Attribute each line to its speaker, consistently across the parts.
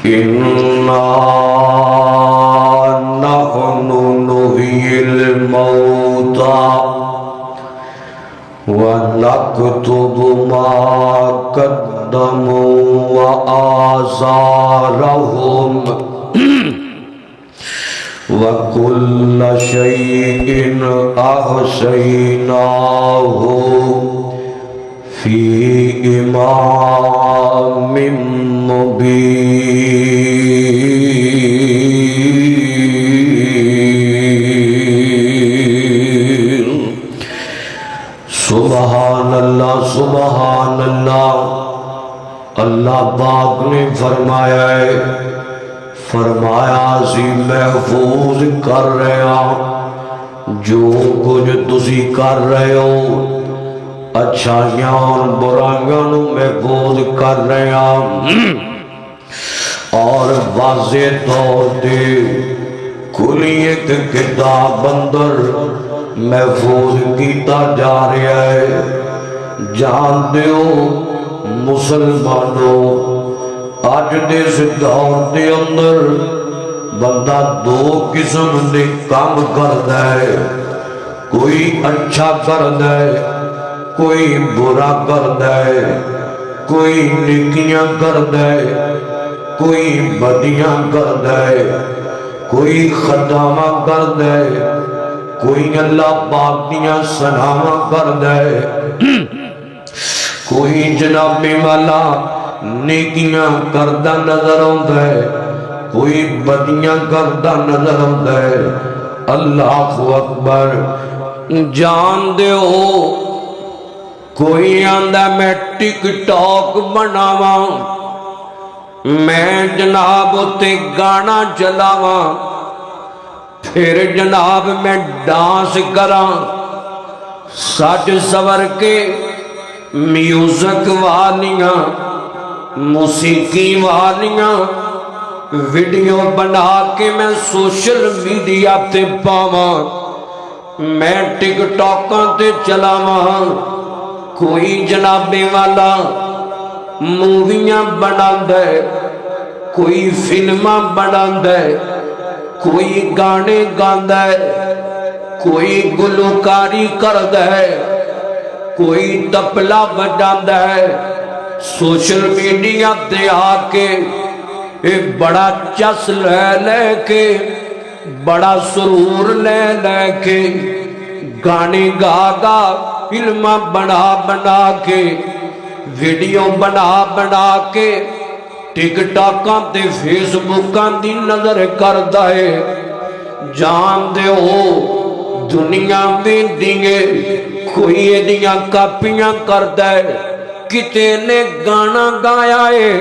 Speaker 1: إنا نحن نحيي الموتى ونكتب ما قدموا وآثارهم وكل شيء أحصيناه في إمام مبين سبحان اللہ سبحان اللہ۔ اللہ پاک نے فرمایا ہے، فرمایا سی محفوظ کر رہے ہیں جو کچھ تسی کر رہے ہو، اچھائیاں اور برائیاں نو محفوظ کر رہے ہیں، اور واضح طور تے کلی ایک کتاب اندر محفوظ کیتا جا رہا ہے۔ جان دیو مسلمانوں، آج دس دور دے اندر بندہ دو قسم دے کام کردا ہے، کوئی اچھا کردا ہے، کوئی برا کردا ہے، کوئی نیکیاں کردا ہے، کوئی بدیاں کردا ہے، کوئی خطاواں کردا ہے، کوئی اللہ پاک دیاں سناواں کردا ہے، کوئی جناب والا نیکیاں کردہ نظر آتا ہے، کوئی بدیاں کردہ نظر آتا ہے۔ اللہ اکبر۔ جان دے ہو کوئی آندہ میں ٹک ٹاک بناواں، میں جناب تے گانا چلاواں، پھر جناب میں ڈانس کراں، سج سور کے میوزک والیاں موسیقی والیاں ویڈیو بنا کے میں سوشل میڈیا تے پاواں، میں ٹک ٹاکاں تے چلاواں، کوئی جنابے والا موویاں بناندا ہے، کوئی فلماں بناندا ہے، کوئی گانے گاندا ہے، کوئی گلوکاری کردا ہے، کوئی تبلا بجاندا ہے، سوشل میڈیا تے آ کے بڑا چس لے کے بڑا سرور لے کے گانے گا گا فلماں بنا کے ویڈیو بنا کے ٹک ٹاکاں تے فیس بکاں دی نظر کردا ہے۔ جان دے ہو دنیا میں دیئے کوئی ایدیاں کاپیاں کردا ہے، کتے نے گانا گایا ہے،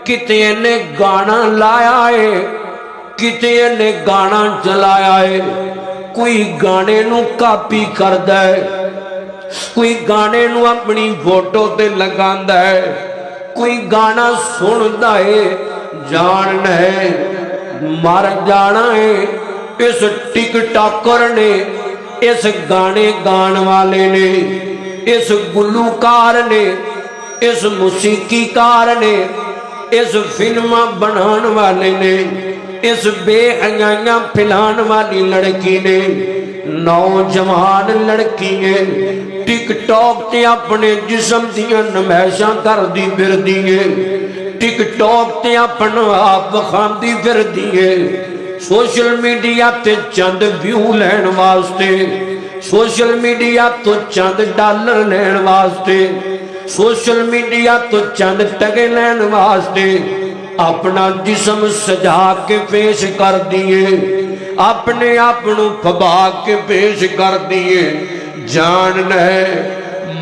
Speaker 1: کتے نے گانا لایا ہے، کتے نے گانا چلایا ہے، کوئی گانے نو کاپی کردا ہے، کوئی گانے نو اپنی فوٹو تے لگاندا ہے، کوئی گانا سندا ہے، جان ہے مر جانا ہے۔ اس ٹک ٹاکر نے، اس گانے گان والے نے، اس گلوکار نے، اس موسیقی کار نے، اس فلمہ بنان والے نے، اس بے حیاں پھلان والی لڑکی نے، نوجوان لڑکی ہے ٹک ٹاک تے اپنے جسم دیاں نمائشاں کر دی پھر دیئے، ٹک ٹاک تے اپنا آپ خاندی پھر دیئے، سوشل میڈیا تے چند ویو لین واسطے، سوشل میڈیا تو چند ڈالر لین واسطے، سوشل میڈیا تو چند ٹگے لین واسطے اپنا جسم سجا کے پیش کر دیئے، اپنے اپنوں پھبا کے پیش کر دیئے۔ جان ہے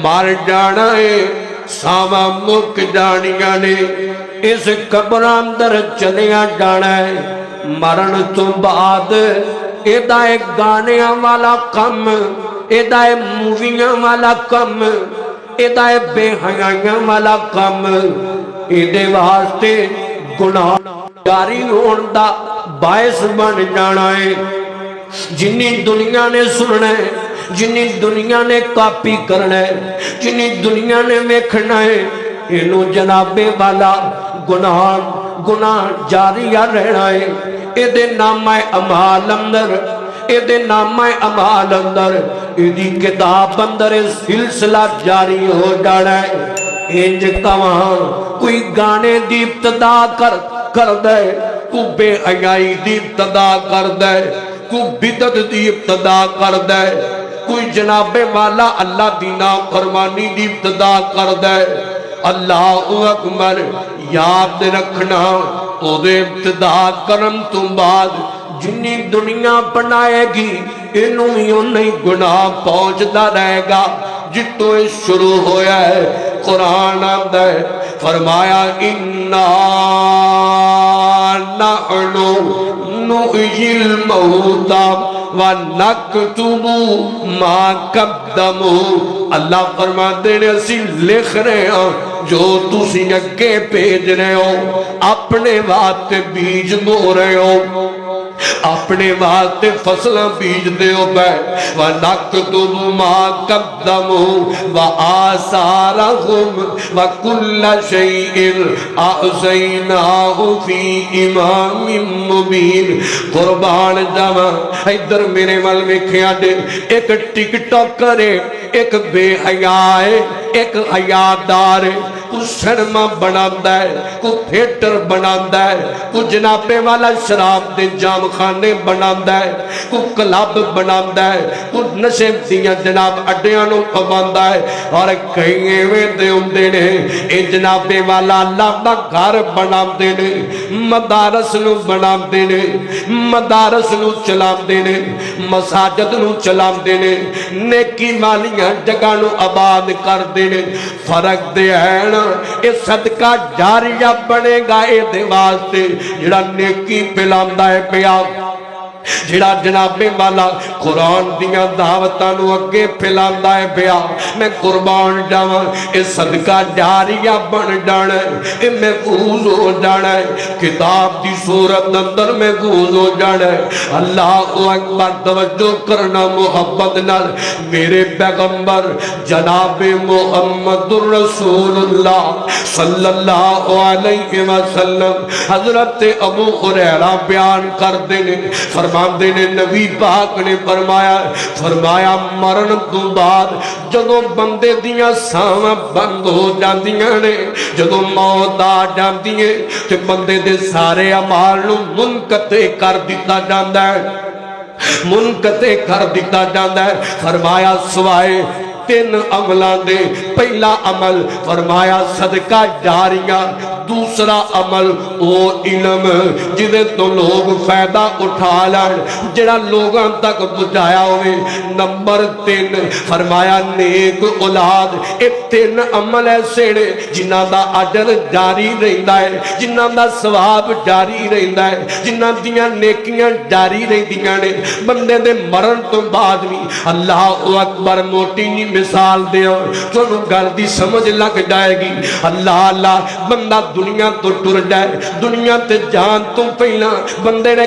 Speaker 1: مر جانا ہے، ساما مک جانیاں نے، اس قبر اندر چلیا جانا ہے، مرن تو بعد ایدہ ایک گانیاں والا کم، ایدہ ایک موویاں والا کم، ایدہ ایک بے حیاں والا کم، ایدے واسطے گناہ جاری ہوندہ باعث بن جانا ہے۔ جنی دنیا نے سننا ہے، جنی دنیا نے کاپی کرنا ہے، جنی دنیا نے ویکھنا ہے، انہوں جنابے والا گناہ گناہ جاریہ رہنا ہے ایدے نامہ امال اندر ایدے نامہ امال اندر ایدی کتاب اندر سلسلہ جاری ہو جانا ہے انج کواں کوئی گانے دی ابتدا کر دے کو بے حیائی دی ابتدا کر دے کو بدعت دی ابتدا کر دے کوئی جناب والا اللہ دی نافرمانی دی ابتدا کر دے اللہ اکبر یاد رکھنا او دے ابتدا کرم تو بعد جنی دنیا بنائے گی انہوں ہی نہیں گناہ پہنچتا رہے گا جتو شروع ہویا ہے قرآن آمد ہے فرمایا اِنَّا نَحْنُ نُحْيِي الْمَوْتَى وَنَكْتُبُ مَا قَدَّمُوا اللہ فرماتے ہیں اسی لکھ رہے ہیں جو تسی اگے بھیج رہے ہو اپنے واسطے بیج بو رہے ہو اپنے واسطے فصلیں بیج دے ہو بے وَنَكْتُبُ مَا قَدَّمُوا وَآثَارَهُمْ وَكُلَّ شَيْءٍ أَحْصَيْنَاهُ فِي إِمَامٍ مُبِينٍ قربان جاواں ادھر میرے مل میں کھیاڑے ایک ٹک ٹاک کرے ایک بے حیاء ہے ایک حیادار ہے کو سینما بناتا ہے کو تھیٹر بناتا ہے کو جنابے والا شراب دے جام خانے بناتا ہے کو کلب بناتا ہے کو نشے دیاں جناب اڈیاں نو پواندا ہے اور کئی ایویں دے ہوندے نے اے جنابے والا اللہ دا گھر بناندے نے مدارس نو بناندے نے مدارس نو چلاندے نے مساجد نو چلاندے نے نیکی والیاں جگہ نو آباد کردے نے فرق دے ہے نا اے صدقہ جاریہ بنے گا اے دے واسطے جڑا نیکی پھیلاندا ہے پیا جڑا جناب والا قرآن دیاں دعوتاں نو اگے پھیلاندا ہے پیا میں قربان جاواں اے صدقہ جاریہ بن جانا ہے اے محفوظ ہو جانا ہے کتاب دی صورت اندر محفوظ ہو جانا ہے اللہ اکبر توجہ کرنا محبت نال میرے پیغمبر جناب محمد رسول اللہ صلی اللہ علیہ وسلم حضرت ابو ہریرہ بیان کر دینے فرماندے نے نبی پاک نے فرمایا مرن تو بعد جدو بندے دیاں ساواں بند ہو جاندیاں نے جدو موت آ جاندی ہے تے بندے دے سارے اعمال نو منقطع کر دیتا جاندا ہے منقطع کر دیتا جاندا ہے فرمایا سوائے تین عملان دے پہلا عمل فرمایا صدقہ جاریہ دوسرا عمل او علم جدے تو لوگ فائدہ اٹھا لائن جڑا لوگاں تک بجایا ہوئے نمبر 3 فرمایا نیک اولاد ایک 3 عمل ایسے نے جنہ دا عجر جاری رہندا ہے جنہ دا ثواب جاری رہندا ہے جنہ دیاں نیکیاں جاری رہندیاں نے بندے دے مرن تو بعد بھی اللہ اکبر موٹی نہیں مثال دے تو گل دی سمجھ لگ جائے گی اللہ بندہ دنیا تو ٹر جائے دنیا تے جان تو پہلا بندے نے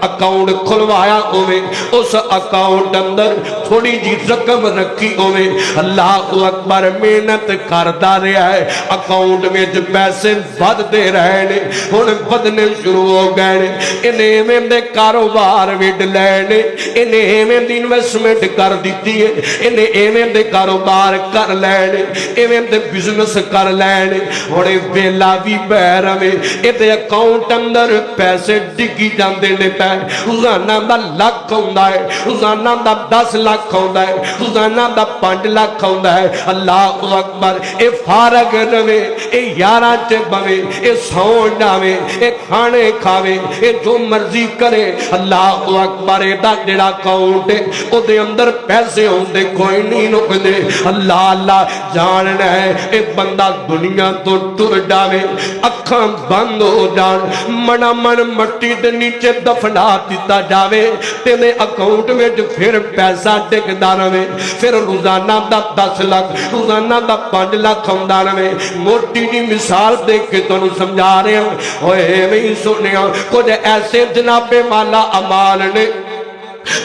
Speaker 1: اکاؤنٹ کھلوایا ہوئے اس اکاؤنٹ اندر تھوڑی جی رقم رکھی ہوئے اللہ اکبر محنت کردا رہا ہے اکاؤنٹ میں جو پیسے بد دے رہے نے ہن بدنے شروع ہو گئے انہیں میں دے کاروبار وڈ لینے انہیں میں دی انویسٹمنٹ کر دیتی ہے انہیں میں دے کاروبار کر لینے ایویں دے بزنس کر لینے ہوڑے ویلا بھی بہر میں ایتے اکاؤنٹ اندر پیسے ڈگی جاندے نے پہ روزانہ دا لاکھ ہوندا ہے روزانہ دا 10 لاکھ ہوندا ہے روزانہ دا 5 لاکھ ہوندا ہے اللہ اکبر اے فارغ رہے اے یاراں تے بوے اے سون جاوے اے کھانے کھاوے اے جو مرضی کرے اللہ اکبر اے دا جڑا اکاؤنٹ ہے او دے اندر پیسے ہوندے کوئی نہیں نکدے اللہ جاننا ہے اے بندہ دنیا تو ٹر جاوے اکھاں بند ہو جان منا من مٹی دے نیچے دفنا دیتا جاوے تینے اکاؤنٹ میں جو پھر پیسہ ٹکدا رہے پھر روزانہ دا 10 لاکھ روزانہ دا 5 لاکھ ہوندا رہے موٹی جی مثال دیکھ کے تانوں سمجھا رہے ہوں اوئے میں سنیا کچھ ایسے جناب والا اعمال نے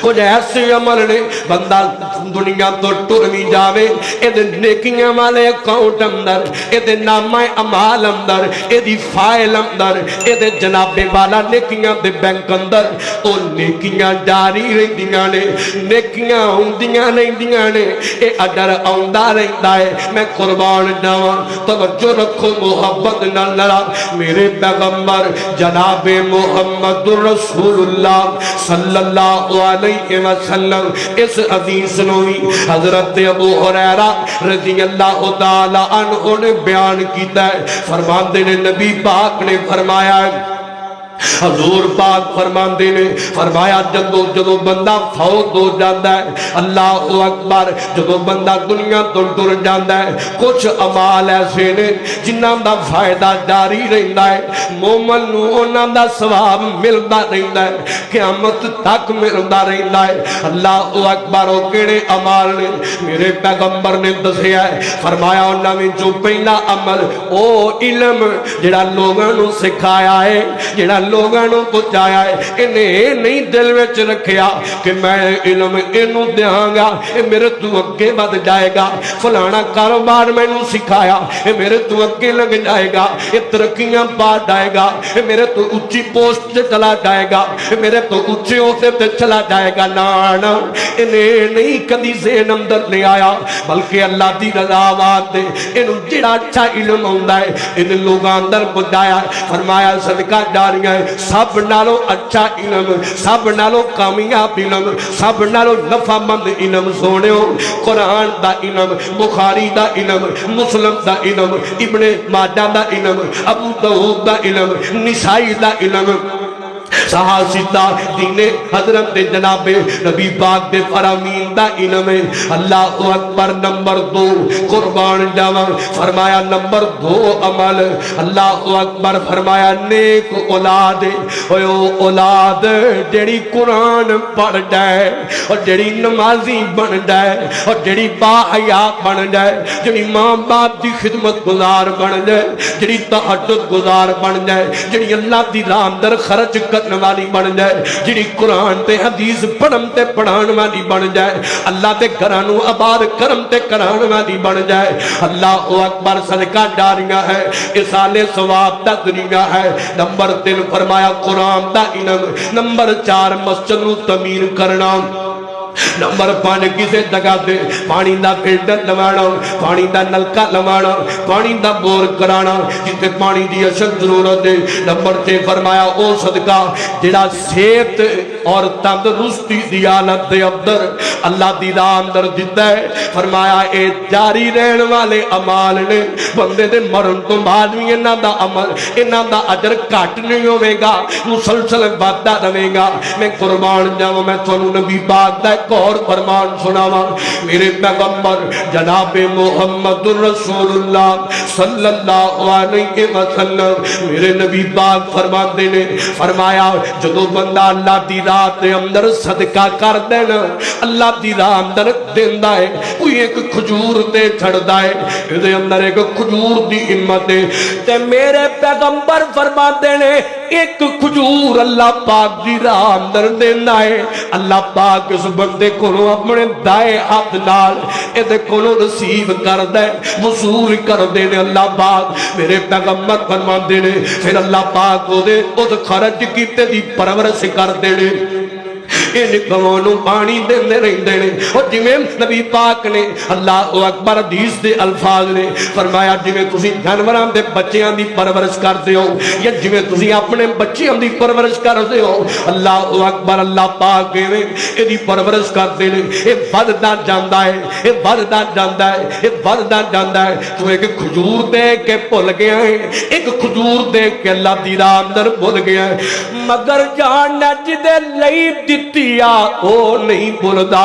Speaker 1: کچھ ایسے عمل نے بندہ دنیا تو ٹر بھی جاوے اے نیکیاں والے اکاؤنٹ اندر اے نامہ امال اندر اے فائل اندر اے جناب والا نیکیاں دے بینک اندر او نیکیاں جاری رہندیاں نے نیکیاں ہوندیاں رہندیاں نے اے اجر آوندا رہندا ہے میں قربان جاواں توجہ رکھو محبت نال لڑا میرے پیغمبر جناب محمد رسول اللہ صلی اللہ علیہ وسلم اس حدیث نوی حضرت ابو ہریرہ رضی اللہ تعالی عنہ نے بیان کیتا ہے فرماندے نے نبی پاک نے فرمایا ہے حضور پاک فرماندے نے فرمایا جدو بندہ فوت ہو جاتا ہے اللہ اکبر جدو بندہ دنیا تو ٹر جاتا ہے کچھ اعمال ایسے نے جنہاں دا فائدہ جاری رہندا ہے مومن نو انہاں دا ثواب ملدا رہندا ہے قیامت تک ملدا رہندا ہے اللہ اکبر او کیڑے اعمال نے میرے پیغمبر نے دسیا ہے فرمایا انہاں وچ جو پہلا عمل او علم جڑا لوگاں نو سکھایا ہے جڑا لوگاں نو پہنچایا ہے انہیں نہیں دل وچ رکھیا کہ میں علم اینو دیاں گا اے میرے تو اگے ود جائے گا فلانا کاروبار میں نو سکھایا اے میرے تو اگے لگ جائے گا اے ترقیاں پا جائے گا اے میرے تو اونچی پوسٹ تے چلا جائے گا اے میرے تو اونچے عہدے تے چلا جائے گا نا انہیں نہیں کدی ذہن اندر نہیں آیا بلکہ اللہ دی رضا واسطے اینو جڑا اچھا علم ہوندا ہے ان لوگاں اندر پہنچایا فرمایا صدقہ جاریہ سب نالو اچھا علم سب نالو کامیاب علم سب نالو نفع مند علم سونےو قرآن دا علم بخاری دا علم مسلم دا علم ابن ماجہ دا علم ابو داؤد دا علم نسائی دا علم صحاسدہ دین حضرت جناب نبی پاک دے فرامین دا علم ہے اللہ اکبر نمبر 2 قربان جاواں فرمایا نمبر 2 عمل اللہ اکبر فرمایا نیک اولاد اولاد جڑی قرآن پڑھ جائے اور جڑی نمازی بن جائے اور جڑی با حیا بن جائے جڑی ماں باپ دی خدمت گزار بن جائے جڑی تہجد گزار بن جائے جڑی اللہ دی راہ اندر خرچ کرنے والی بن جائے جڑی قرآن تے حدیث پڑھن تے پڑھان والی بن جائے اللہ تے گھرانو آباد کرم تے کران والی بن جائے اللہ اکبر صدقہ جاریہ ہے اصال ثواب دا ذریعہ ہے نمبر 3 فرمایا قرآن دا علم نمبر 4 مسجد نو تعمیر کرنا نمبر 5 کسے جگہ دے پانی دا فلٹر لوانا پانی دا نلکا لوانا پانی دا بور کرانا جتے پانی دی اشد ضرورت ہے نمبر 6 فرمایا او صدقہ جڑا صحت اور تندرستی دی حالت دے اندر اللہ دی راہ اندر دیتا ہے فرمایا اے جاری رہن والے اعمال نے بندے دے مرن تو بعد بھی انہاں دا عمل انہاں دا اجر گھٹ نہیں ہوے گا مسلسل بڑھتا رہے گا میں قربان جاواں میں تانوں نبی پاک دا ایک اور فرمان سناواں میرے پیغمبر جناب محمد رسول اللہ صلی اللہ علیہ وسلم میرے نبی پاک فرماتے نے فرمایا جدو بندہ اللہ دی راہ دے اندر صدقہ کر دینا اللہ دی راہ اندر دیندا ہے کوئی ایک کھجور تے چھڑدا ہے دے اندر ایک کھجور دی ہمت ہے تے میرے پیغمبر فرماتے نے ایک کھجور اللہ پاک دی راہ اندر دیندا ہے اللہ پاک اس بندے کو اپنے دائے ہاتھ نال اے کو نصیب کر دے وصول کر دے اللہ پاک میرے پیغمبر فرماندے نے پھر اللہ پاک او دے اس خرچ کیتے دی پرورش کر دے ان گوانوں پانی دیندے رہندے نے اور جویں نبی پاک نے اللہ اکبر حدیث دے الفاظ نے فرمایا جویں تسی جانوراں دے بچیاں دی پرورش کردے ہو یا جویں تسی اپنے بچیاں دی پرورش کردے ہو اللہ اکبر اللہ پاک ایویں ایدی پرورش کردے نے اے وددا جاندا ہے اے وددا جاندا ہے اے وددا جاندا ہے تو ایک کھجور دے کے بھول گیا ہے ایک کھجور دے کے اللہ دی راہ اندر بھول گیا ہے مگر جان جدے لئی دتیا او نہیں بھولدا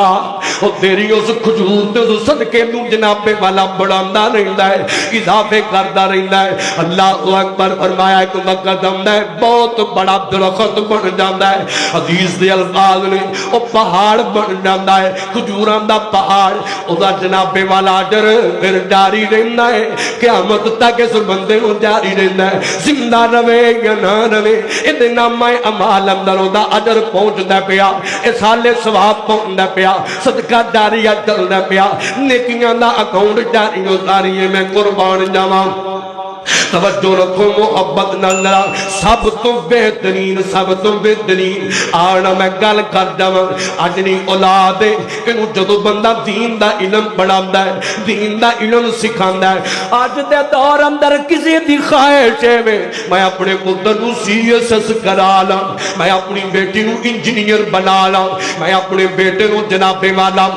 Speaker 1: او تیری اس کھجور تے اس صدقے نوں جناب والا بڑھاندا رہندا ہے اضافے کردا رہندا ہے اللہ اکبر فرمایا ایک وقت آندا ہے بہت بڑا درخت بن جاندا ہے حدیث دے الفاظ نے او پہاڑ بن جاندا ہے کھجوراں دا پہاڑ او دا جناب والا اجر پھر جاری رہندا ہے قیامت تک اس بندے نوں جاری رہندا ہے زندہ رہے یا نہ رہے اے نامہ اعمال اندر او دا اجر پہنچدا پیا اے سالے ثواب پہنچدا پیا صدقہ صدقہ جاریہ چلنا پیا نیکیاں دا اکاؤنٹ جاری اتاری ہے میں قربان جاواں توجہ رکھو محبت نظرہ سب تو بہترین آنا میں گل کر جاواں اجنی اولاد انہوں جدو بندہ دین دا علم پڑھاندا ہے دین دا علم سکھاندا ہے آج دے دور اندر کسی دی خواہش ہے میں اپنے پتر نو CSS کرا لاں میں اپنی بیٹی نو انجینئر بنا لاں میں اپنے بیٹے نو جناب والا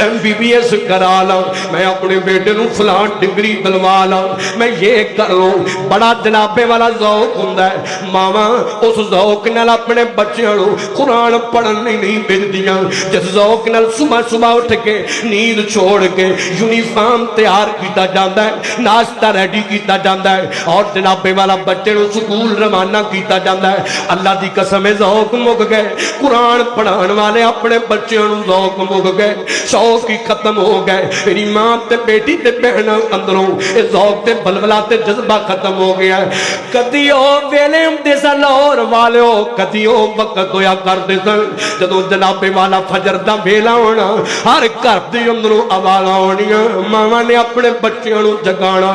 Speaker 1: MBBS کرا لاں میں اپنے بیٹے نو فلان ڈگری دلوا لاں میں یہ کر لوں بڑا جنابے والا ذوق ہوندا ہے ماما اس ذوق نال اپنے بچیاں نو قرآن پڑھنے نہیں بھیجدیاں جس ذوق نال صبح اٹھ کے نیند چھوڑ کے یونیفارم تیار کیتا جاندا ہے ناشتہ ریڈی کیتا جاندا ہے اور جنابے والا بچے نو سکول روانہ کیتا جاندا ہے اللہ دی قسم ذوق مک گئے قرآن پڑھان والے اپنے بچیاں نو ذوق مک گئے شوق ہی ختم ہو گئے میری ماں تے بیٹی تے بہن اندروں اے ذوق تے بلبلا تے جذبہ ختم ہو گیا ہے کدی او ویلے ہوندے سن لاہور والے کدی او وقت ہویا کردے سن جدوں جناب والا فجر دا ویلا ہونا ہر گھر دے اندروں آواز آونیاں ماواں نے اپنے بچیاں نو جگانا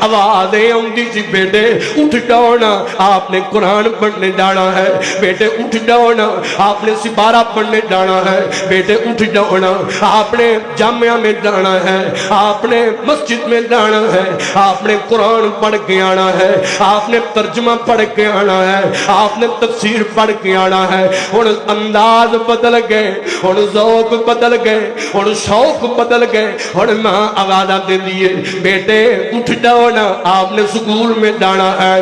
Speaker 1: آواز آوندی سی بیٹے اٹھ جاؤ آپ نے قرآن پڑھنے جانا ہے بیٹے اٹھ جاؤ آپ نے سپارہ پڑھنے جانا ہے بیٹے اٹھ جاؤ آپ نے جامعہ میں جانا ہے آپ نے مسجد میں جانا ہے آپ نے قرآن پڑھ کے آنا ہے آپ نے ترجمہ پڑھ کے آنا ہے آپ نے تفسیر پڑھ کے آنا ہے اور انداز بدل گئے اور ذوق بدل گئے اور شوق بدل گئے اور ماں آوازہ دے دیئے بیٹے اٹھ جاؤ آپ نے سکول میں جانا ہے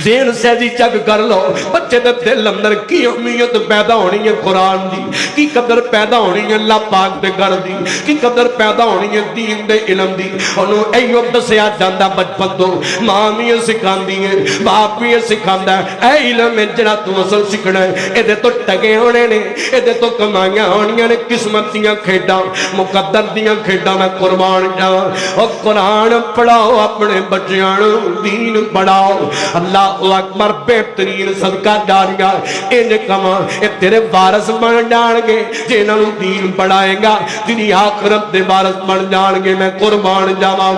Speaker 1: ذہن سیدی چک کر لو بچے دے دل اندر کی اہمیت پیدا ہونی ہے قرآن دی کی قدر پیدا ہونی ہے اللہ پاک دے گھر دی کی قدر پیدا ہونی ہے دین دے علم دی انہوں ایوب دسیا جاندہ بچپن تو ماں بھی سکھاندی ہے باپ بھی سکھاندا ہے اے علم ہے جڑا تو اصل سکھنا ہے اے دے تو ٹگے ہونے نے اے دے تو کمائیاں ہونیاں نے قسمت دیاں کھیڈاں مقدر دیاں کھیڈاں میں قربان جاواں اور قرآن پڑھاؤ اپنے بچیاں دین پڑھاؤ اللہ اکبر بہترین صدقہ جاریہ انج کما اے تیرے وارث بن جان گے جنہاں نوں دین پڑھائے گا تیری آخرت دے وارث بن جان گے میں قربان جاواں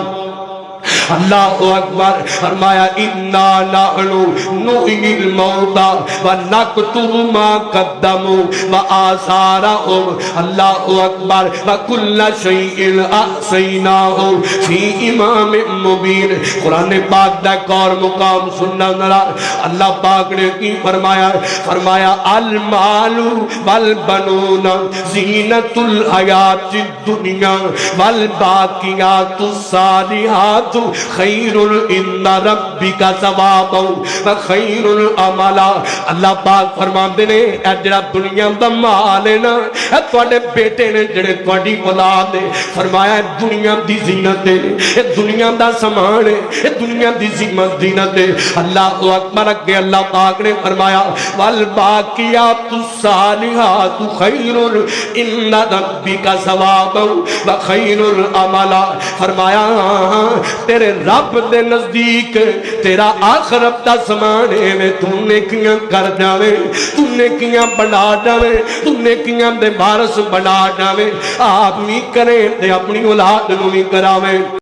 Speaker 1: اللہ اکبر فرمایا اِنَّا نَحْنُ نُحْيِي الْمَوْتَى وَنَكْتُبُ مَا قَدَّمُوا وَآثَارَهُمْ اللہ اکبر وَكُلَّ شَيْءٍ أَحْصَيْنَاهُ فِي إِمَامٍ مُبِينٍ قرآن پاک دا ایک اور مقام سننا ذرا اللہ پاک نے کی فرمایا المال والبنون زینت الحیات الدنیا والباقیات الصالحات خیر عند ربک ثوابا وخیر عملا اللہ پاک فرماندے نے اے جڑا دنیا دا مال ہے نا اے تواڈے بیٹے نے جڑے تواڈی اولاد ہے فرمایا دنیا دی زینت ہے اے دنیا دا سامان ہے اے دنیا دی زینت ہے اللہ اکبر اگے اللہ پاک نے فرمایا والباقیات الصالحات خیر عند ربک ثوابا وخیر عملا فرمایا تیرے رب دے نزدیک تیرا آخرت دا سمانے میں تو نیکیاں کر جاوے تو نیکیاں بنا جاوے تو نیکیاں دے بارس بنا جاوے آپ بھی کریں تے اپنی اولاد نو بھی کراوے